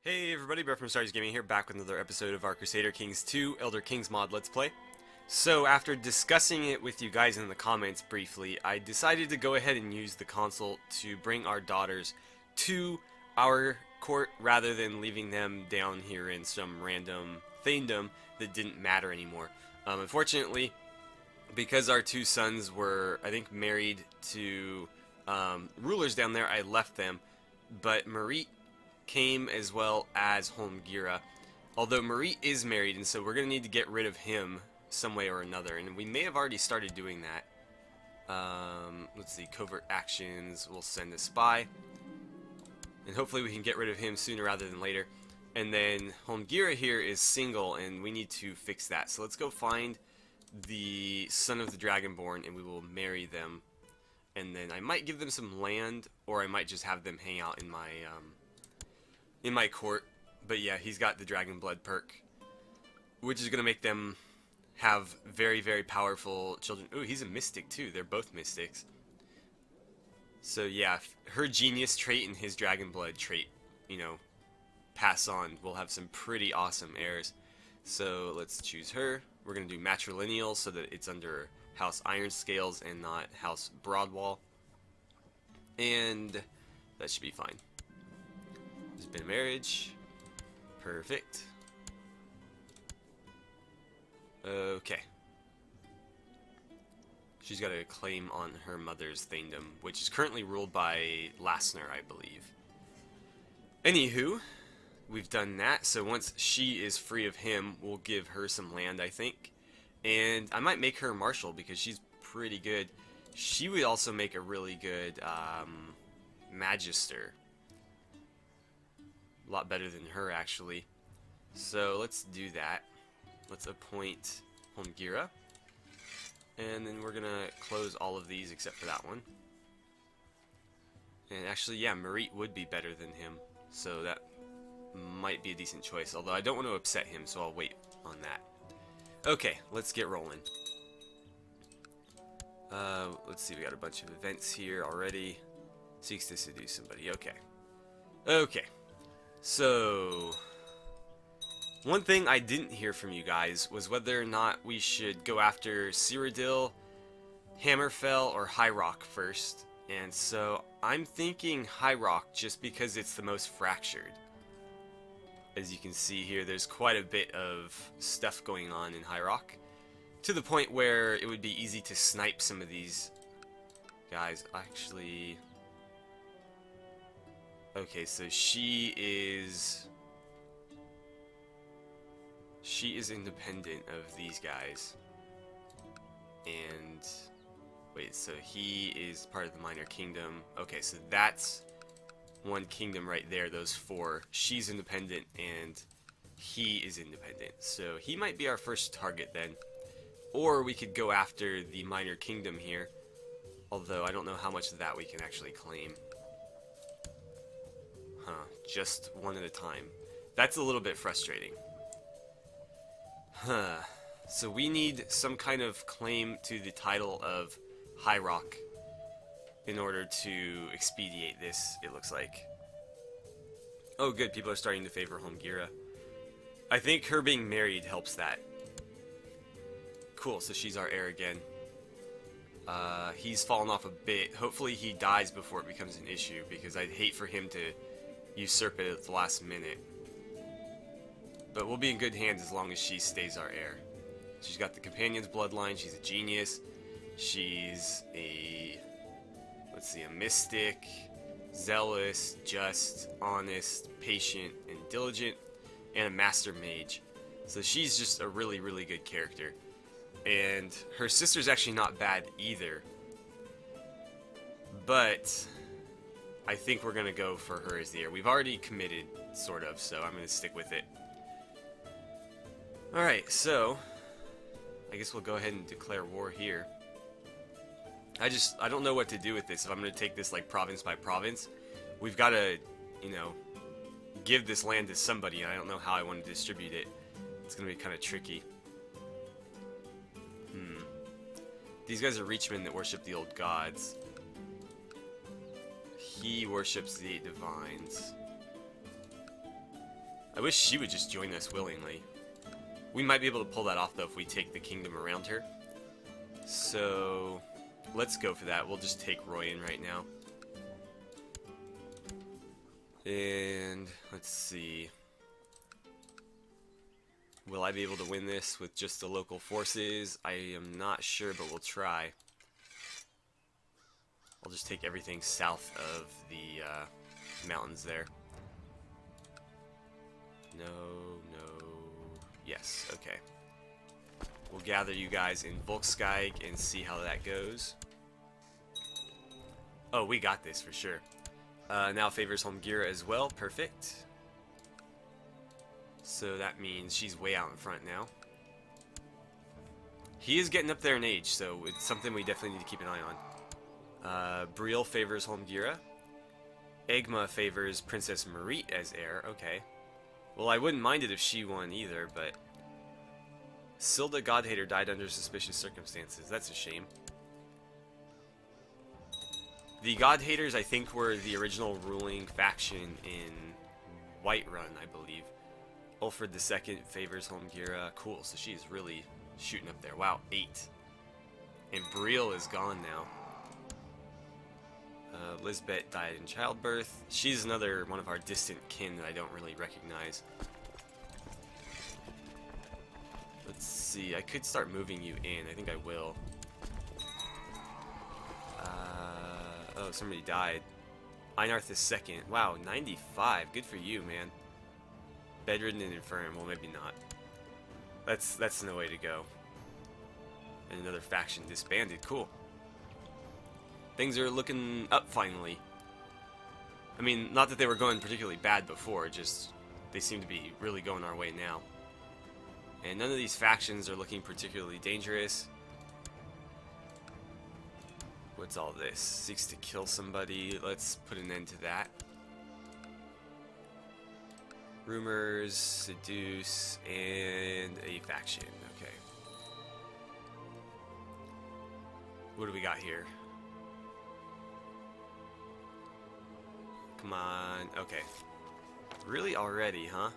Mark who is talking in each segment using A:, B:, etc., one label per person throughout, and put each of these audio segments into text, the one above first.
A: Hey everybody, Brett from AstartesGaming here, back with another episode of our Crusader Kings 2 Elder Kings mod Let's Play. So after discussing it with you guys in the comments briefly, I decided to go ahead and use the console to bring our daughters to our court rather than leaving them down here in some random thaindom that didn't matter anymore. Unfortunately, because our two sons were, I think, married to rulers down there, I left them, but Marit came as well as Holmgira. Although Marit is married, and so we're going to need to get rid of him some way or another, and we may have already started doing that. Let's see, covert actions, we'll send a spy, and hopefully we can get rid of him sooner rather than later. And then Holmgira here is single, and we need to fix that. So let's go find the son of the Dragonborn, and we will marry them. And then I might give them some land, or I might just have them hang out in my court. But yeah, he's got the Dragon Blood perk, which is going to make them have very, very powerful children. Ooh, he's a mystic too. They're both mystics. So yeah, her genius trait and his Dragon Blood trait, you know, pass on. We'll have some pretty awesome heirs. So let's choose her. We're going to do matrilineal so that it's under House Ironscales and not House Broadwall. And that should be fine. There's been a marriage. Perfect. Okay. She's got a claim on her mother's thaindom, which is currently ruled by Lassner, I believe. Anywho, we've done that, so once she is free of him, we'll give her some land, I think. And I might make her marshal because she's pretty good. She would also make a really good magister. A lot better than her, actually. So let's do that. Let's appoint Holmgira. And then we're gonna close all of these except for that one. And actually, yeah, Marit would be better than him. So that might be a decent choice. Although I don't want to upset him, so I'll wait on that. Okay, let's get rolling. Let's see, we got a bunch of events here already. Seeks to seduce somebody. Okay. Okay. So, one thing I didn't hear from you guys was whether or not we should go after Cyrodiil, Hammerfell, or High Rock first. And so, I'm thinking High Rock just because it's the most fractured. As you can see here, there's quite a bit of stuff going on in High Rock, to the point where it would be easy to snipe some of these guys. Actually, okay, so she is independent of these guys. And wait, so he is part of the Minor Kingdom. Okay, so that's one kingdom right there, those four. She's independent and he is independent. So he might be our first target then. Or we could go after the Minor Kingdom here. Although I don't know how much of that we can actually claim. Huh, just one at a time. That's a little bit frustrating. Huh. So we need some kind of claim to the title of High Rock in order to expedite this, it looks like. Oh good, people are starting to favor Holmgira. I think her being married helps that. Cool, so she's our heir again. He's fallen off a bit. Hopefully he dies before it becomes an issue, because I'd hate for him to usurp it at the last minute. But we'll be in good hands as long as she stays our heir. She's got the companion's bloodline, she's a genius, she's a, let's see, a mystic, zealous, just, honest, patient, and diligent, and a master mage. So she's just a really, really good character. And her sister's actually not bad either. But I think we're going to go for her as the heir. We've already committed, sort of, so I'm going to stick with it. Alright, so I guess we'll go ahead and declare war here. I don't know what to do with this. If I'm going to take this like province by province, we've got to, you know, give this land to somebody, and I don't know how I want to distribute it. It's going to be kind of tricky. These guys are Reachmen that worship the old gods. He worships the 8 divines. I wish she would just join us willingly. We might be able to pull that off, though, if we take the kingdom around her. So, let's go for that. We'll just take Roy in right now. And, let's see. Will I be able to win this with just the local forces? I am not sure, but we'll try. I'll just take everything south of the mountains there. No. Yes, okay. We'll gather you guys in Volkskig and see how that goes. Oh, we got this for sure. Now favors Holmgira as well. Perfect. So that means she's way out in front now. He is getting up there in age, so it's something we definitely need to keep an eye on. Briel favors Holmgira. Egma favors Princess Marit as heir. Okay. Well, I wouldn't mind it if she won either, but... Silda Godhater died under suspicious circumstances. That's a shame. The Godhaters, I think, were the original ruling faction in Whiterun, I believe. Ulfred II favors Holmgira. Cool, so she's really shooting up there. Wow, 8. And Briel is gone now. Lisbeth died in childbirth. She's another one of our distant kin that I don't really recognize. Let's see, I could start moving you in. I think I will. Oh, somebody died. Einarth II. Wow, 95. Good for you, man. Bedridden and infirm. Well, maybe not. That's no way to go. And another faction disbanded. Cool. Things are looking up finally. I mean, not that they were going particularly bad before, just they seem to be really going our way now. And none of these factions are looking particularly dangerous. What's all this? Seeks to kill somebody. Let's put an end to that. Rumors, seduce, and a faction. Okay. What do we got here? Come on. Okay. Really already, huh?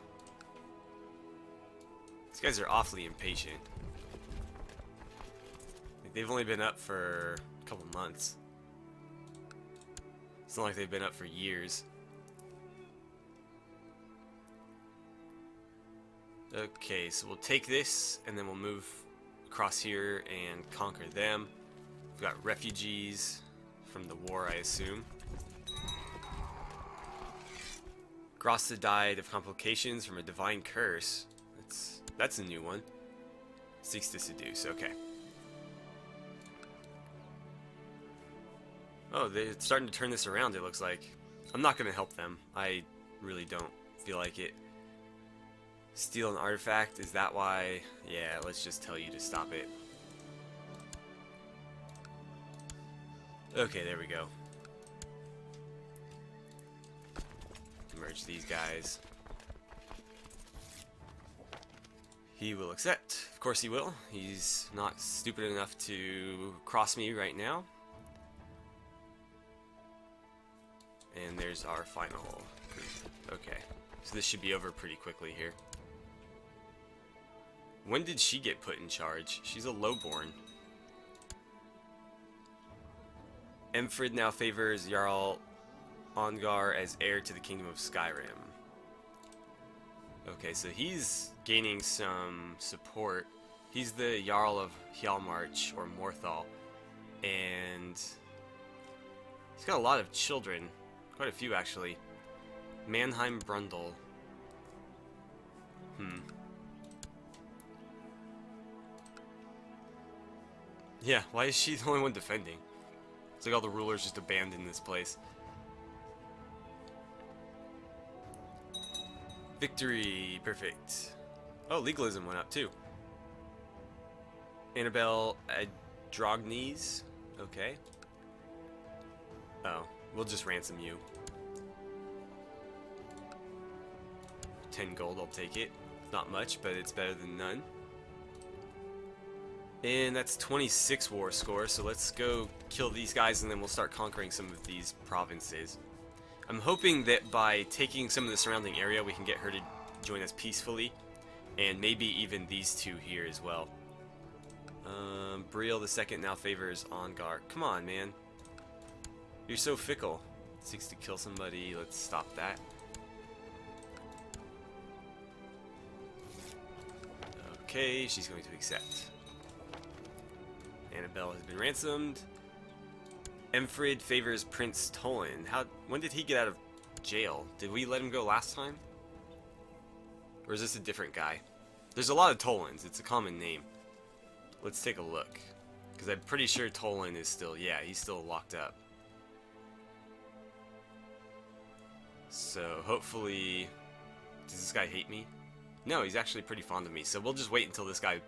A: These guys are awfully impatient. Like, they've only been up for a couple months. It's not like they've been up for years. Okay, so we'll take this, and then we'll move across here and conquer them. We've got refugees from the war, I assume. Grossa died of complications from a divine curse. That's a new one. Seeks to seduce, okay. Oh, they're starting to turn this around, it looks like. I'm not going to help them. I really don't feel like it. Steal an artifact, is that why? Yeah, let's just tell you to stop it. Okay, there we go. Merge these guys. He will accept. Of course he will. He's not stupid enough to cross me right now. And there's our final group. Okay. So this should be over pretty quickly here. When did she get put in charge? She's a lowborn. Emfrid now favors Jarl Ongar as heir to the kingdom of Skyrim. Okay, so he's gaining some support. He's the Jarl of Hjalmarch, or Morthal, and he's got a lot of children. Quite a few, actually. Mannheim Brundle. Yeah, why is she the only one defending? It's like all the rulers just abandoned this place. Victory, perfect. Oh, legalism went up too. Annabelle Adrognes, okay. Oh, we'll just ransom you. 10 gold, I'll take it. Not much, but it's better than none. And that's 26 war score, so let's go kill these guys and then we'll start conquering some of these provinces. I'm hoping that by taking some of the surrounding area we can get her to join us peacefully, and maybe even these two here as well. Briel the second now favors Ongar. Come on, man. You're so fickle. Seeks to kill somebody. Let's stop that. Okay, she's going to accept. Annabelle has been ransomed. Emfrid favors Prince Tolan. When did he get out of jail? Did we let him go last time? Or is this a different guy? There's a lot of Tolans. It's a common name. Let's take a look. Because I'm pretty sure Tolan is still... Yeah, he's still locked up. So, hopefully... Does this guy hate me? No, he's actually pretty fond of me. So we'll just wait until this guy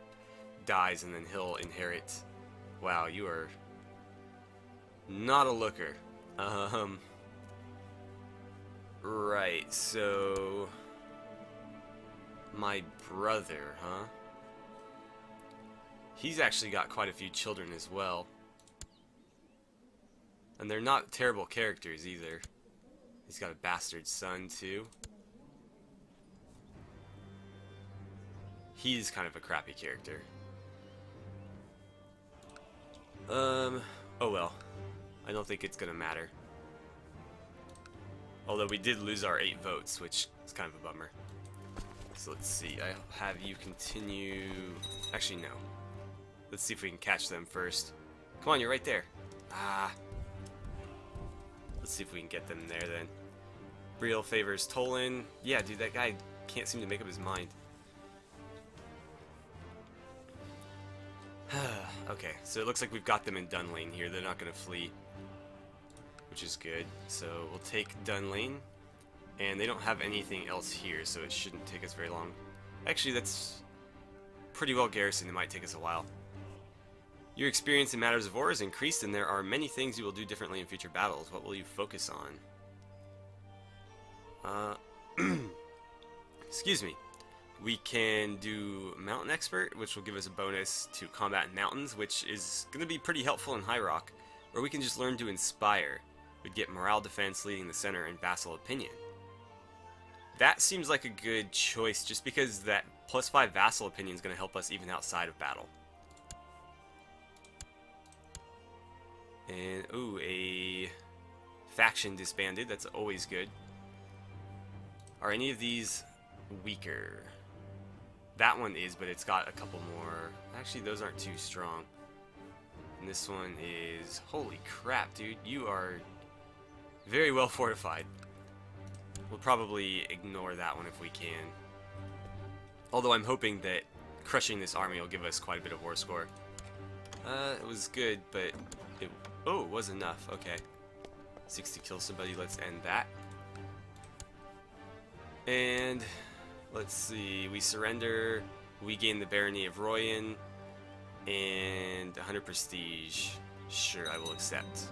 A: dies and then he'll inherit... Wow, you are... not a looker. Right, so... My brother, huh? He's actually got quite a few children as well. And they're not terrible characters either. He's got a bastard son too. He's kind of a crappy character. Oh well. I don't think it's gonna matter. Although we did lose our 8 votes, which is kind of a bummer. So let's see, I'll have you continue... Actually, no. Let's see if we can catch them first. Come on, you're right there. Ah. Let's see if we can get them there then. Briel favors Tolan. Yeah, dude, that guy can't seem to make up his mind. Okay, so it looks like we've got them in Dunlane here. They're not going to flee, which is good. So we'll take Dunlane. And they don't have anything else here, so it shouldn't take us very long. Actually, that's pretty well garrisoned. It might take us a while. Your experience in matters of war is increased, and there are many things you will do differently in future battles. What will you focus on? Excuse me. We can do Mountain Expert, which will give us a bonus to combat in mountains, which is going to be pretty helpful in High Rock. Or we can just learn to Inspire. We'd get Morale Defense, Leading the Center, and Vassal Opinion. That seems like a good choice, just because that +5 Vassal Opinion is going to help us even outside of battle. And, ooh, a faction disbanded. That's always good. Are any of these weaker? That one is, but it's got a couple more. Actually, those aren't too strong. And this one is... Holy crap, dude. You are very well fortified. We'll probably ignore that one if we can. Although I'm hoping that crushing this army will give us quite a bit of war score. It was good, but it was enough. Okay. 60 kill somebody. Let's end that. And let's see. We surrender. We gain the barony of Royan and 100 prestige. Sure, I will accept.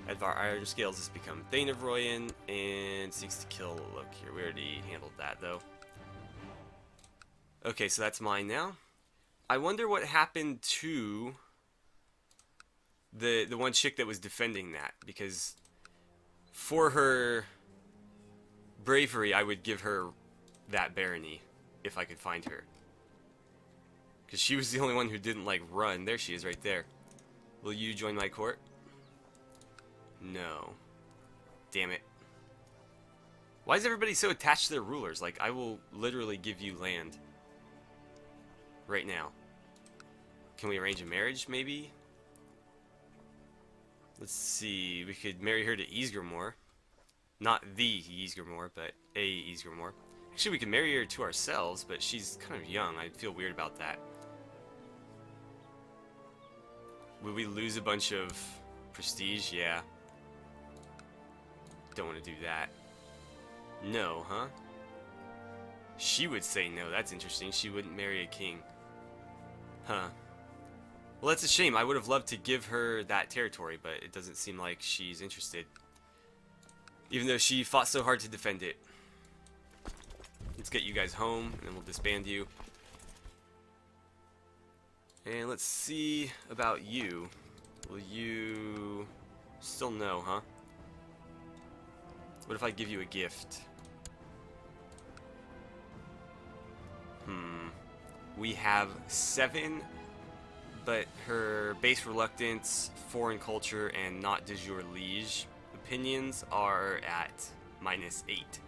A: Advar Iron Scales has become Thane of Royan and seeks to kill. Look here, we already handled that though. Okay, so that's mine now. I wonder what happened to the one chick that was defending that, because for her bravery, I would give her that barony if I could find her. Because she was the only one who didn't, like, run. There she is right there. Will you join my court? No. Damn it. Why is everybody so attached to their rulers? Like, I will literally give you land. Right now. Can we arrange a marriage, maybe? Let's see. We could marry her to Ysgramor. Not the Ysgramor, but a Ysgramor. Actually, we could marry her to ourselves, but she's kind of young. I'd feel weird about that. Would we lose a bunch of prestige? Yeah. Don't want to do that. No, huh? She would say no. That's interesting. She wouldn't marry a king. Huh. Well, that's a shame. I would have loved to give her that territory, but it doesn't seem like she's interested. Even though she fought so hard to defend it. Let's get you guys home, and then we'll disband you. And let's see about you. Will you... Still no, huh? What if I give you a gift? We have 7, but her base reluctance, foreign culture, and not de jure liege opinions are at -8.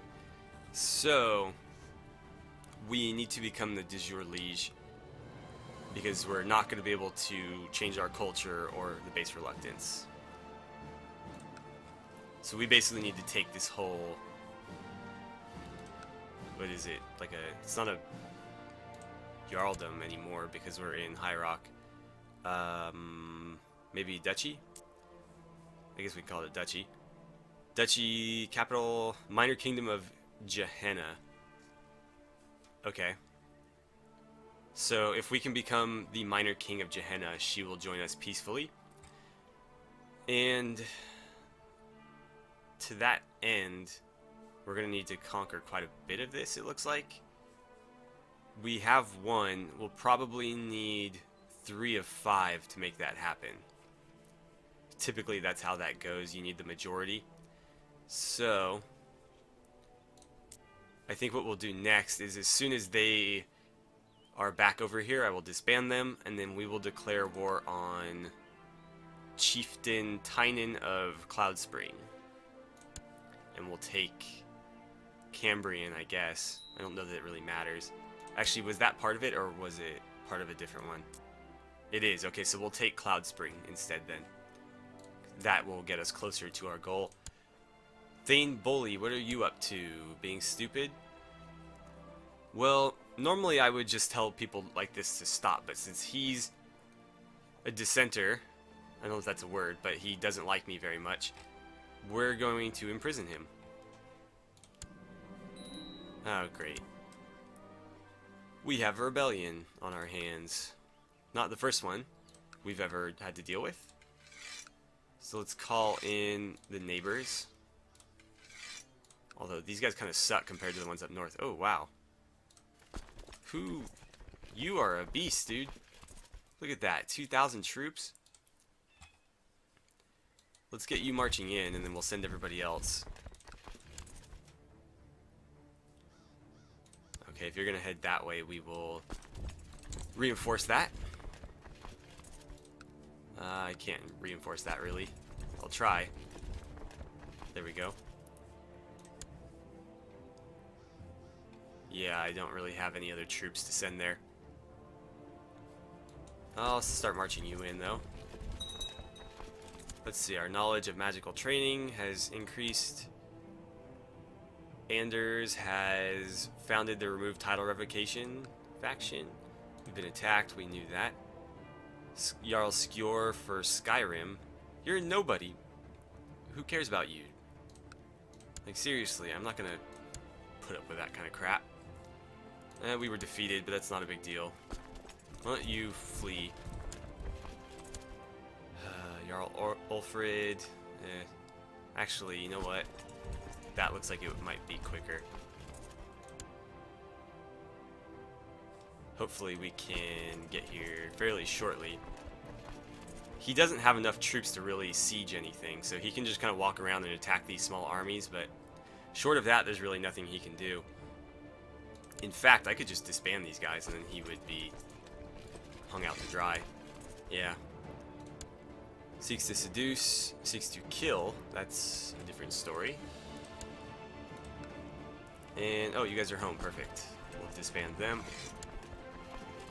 A: So we need to become the de jure liege because we're not going to be able to change our culture or the base reluctance. So we basically need to take this whole, what is it, like it's not a Jarldom anymore because we're in High Rock. Maybe Duchy? I guess we can call it Duchy. Duchy, capital, minor kingdom of Gehenna. Okay. So if we can become the minor king of Gehenna, she will join us peacefully. And to that end, we're going to need to conquer quite a bit of this, it looks like. We have 1. We'll probably need 3 of 5 to make that happen. Typically, that's how that goes. You need the majority. So, I think what we'll do next is as soon as they are back over here, I will disband them, and then we will declare war on Chieftain Tynan of Cloud Spring. And we'll take Cambrian, I guess. I don't know that it really matters. Actually, was that part of it, or was it part of a different one? It is. Okay, so we'll take Cloud Spring instead then. That will get us closer to our goal. Thane Bully, what are you up to? Being stupid? Well, normally I would just tell people like this to stop, but since he's a dissenter, I don't know if that's a word, but he doesn't like me very much, we're going to imprison him. Oh, great. We have a rebellion on our hands. Not the first one we've ever had to deal with. So let's call in the neighbors. Although these guys kind of suck compared to the ones up north. Oh, wow. You are a beast, dude. Look at that. 2,000 troops. Let's get you marching in, and then we'll send everybody else. Okay, if you're going to head that way, we will reinforce that. I can't reinforce that, really. I'll try. There we go. Yeah, I don't really have any other troops to send there. I'll start marching you in, though. Let's see, our knowledge of magical training has increased. Anders has founded the Remove Title Revocation faction. We've been attacked, we knew that. Jarl Skjor for Skyrim. You're a nobody. Who cares about you? Like, seriously, I'm not gonna put up with that kind of crap. We were defeated, but that's not a big deal. Why don't you flee? Jarl Ulfrid. Actually, you know what? That looks like it might be quicker. Hopefully we can get here fairly shortly. He doesn't have enough troops to really siege anything, so he can just kind of walk around and attack these small armies, but short of that, there's really nothing he can do. In fact, I could just disband these guys and then he would be hung out to dry. Yeah. Seeks to seduce, seeks to kill. That's a different story. And, oh, you guys are home. Perfect. We'll disband them.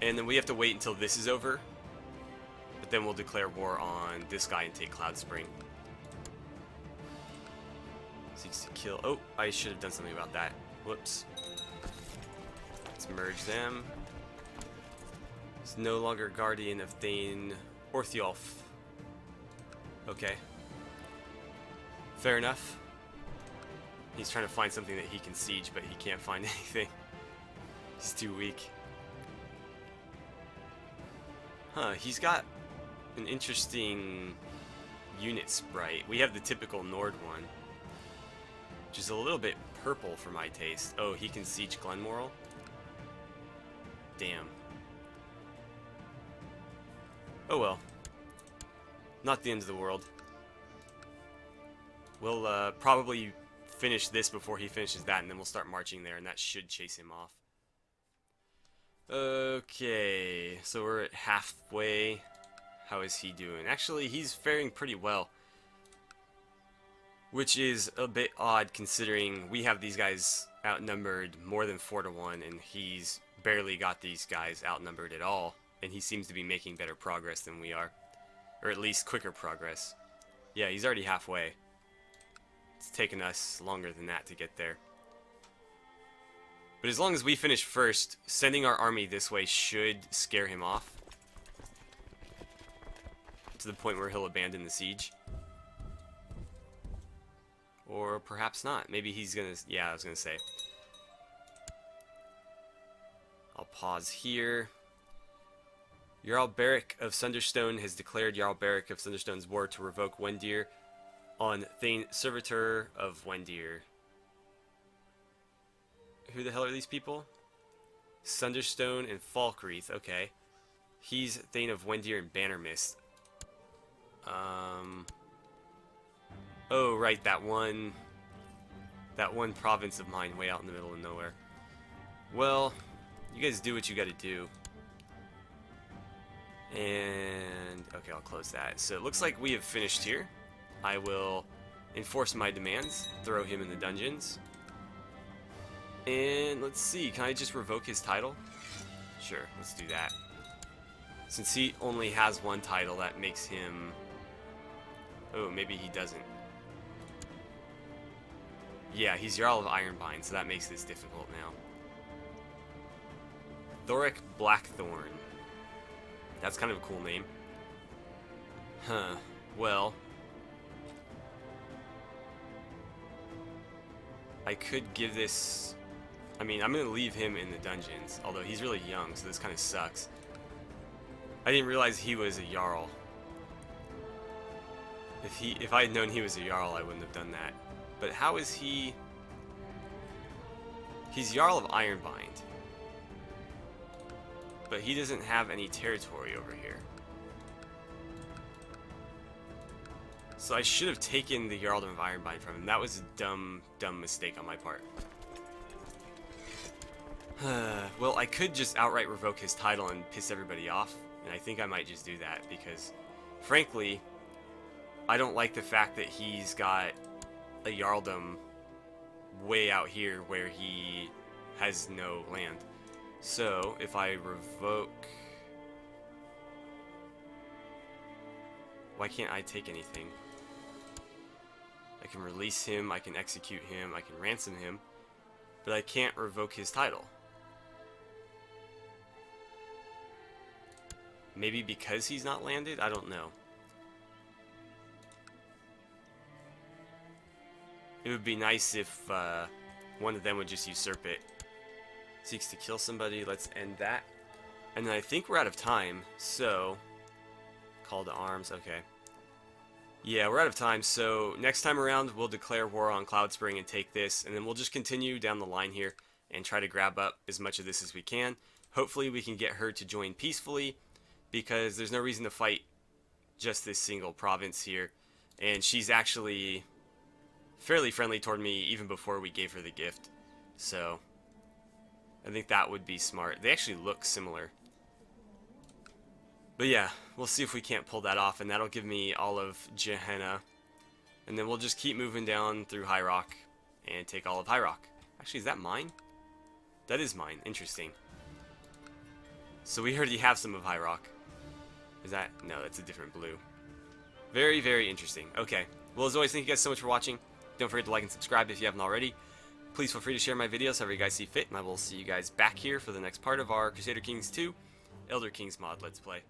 A: And then we have to wait until this is over. But then we'll declare war on this guy and take Cloud Spring. Seeks to kill. Oh, I should have done something about that. Whoops. Let's merge them. It's no longer Guardian of Thane Orthiolf. Okay. Fair enough. He's trying to find something that he can siege, but he can't find anything. He's too weak. Huh, he's got an interesting unit sprite. We have the typical Nord one, which is a little bit purple for my taste. Oh, he can siege Glenmoral? Damn. Oh well. Not the end of the world. We'll probably finish this before he finishes that, and then we'll start marching there, and that should chase him off. Okay, so we're at halfway. How is he doing? Actually, he's faring pretty well, which is a bit odd considering we have these guys outnumbered more than 4-1, and he's barely got these guys outnumbered at all, and he seems to be making better progress than we are, or at least quicker progress. Yeah, he's already halfway. It's taken us longer than that to get there. But as long as we finish first, sending our army this way should scare him off to the point where he'll abandon the siege. Or perhaps not. Maybe he's gonna... Yeah, I was gonna say. I'll pause here. Jarl Beric of Sunderstone has declared Jarl Beric of Sunderstone's war to revoke Wendir on Thane Servitor of Wendir. Who the hell are these people? Sunderstone and Falkreath, okay. He's Thane of Wendir and Bannermist. Oh, right, that one province of mine way out in the middle of nowhere. Well, you guys do what you gotta do. And, okay, I'll close that. So it looks like we have finished here. I will enforce my demands, throw him in the dungeons. And let's see, can I just revoke his title? Sure, let's do that. Since he only has one title, that makes him... Oh, maybe he doesn't. Yeah, he's Jarl of Ironbind, so that makes this difficult now. Thoric Blackthorn. That's kind of a cool name. Huh, well... I could give this... I mean, I'm going to leave him in the dungeons, although he's really young, so this kind of sucks. I didn't realize he was a Jarl. If I had known he was a Jarl, I wouldn't have done that. But how is he... He's Jarl of Ironbind. But he doesn't have any territory over here. So I should have taken the Jarldom of Ironbind from him. That was a dumb mistake on my part. Well, I could just outright revoke his title and piss everybody off, and I think I might just do that, because, frankly, I don't like the fact that he's got a Jarldom way out here where he has no land. So, if I revoke... Why can't I take anything? I can release him, I can execute him, I can ransom him, but I can't revoke his title. Maybe because he's not landed? I don't know. It would be nice if one of them would just usurp it. Seeks to kill somebody. Let's end that. And then I think we're out of time, so... Call to arms, okay. Yeah, we're out of time, so next time around we'll declare war on Cloudspring and take this, and then we'll just continue down the line here and try to grab up as much of this as we can. Hopefully we can get her to join peacefully, because there's no reason to fight just this single province here, and she's actually fairly friendly toward me even before we gave her the gift, so I think that would be smart. They actually look similar. But yeah, we'll see if we can't pull that off, and that'll give me all of Gehenna, and then we'll just keep moving down through High Rock and take all of High Rock. Actually, is that mine? That is mine. Interesting. So we already have some of High Rock. Is that? No, that's a different blue. Very, very interesting. Okay. Well, as always, thank you guys so much for watching. Don't forget to like and subscribe if you haven't already. Please feel free to share my videos however you guys see fit, and I will see you guys back here for the next part of our Crusader Kings 2 Elder Kings mod Let's Play.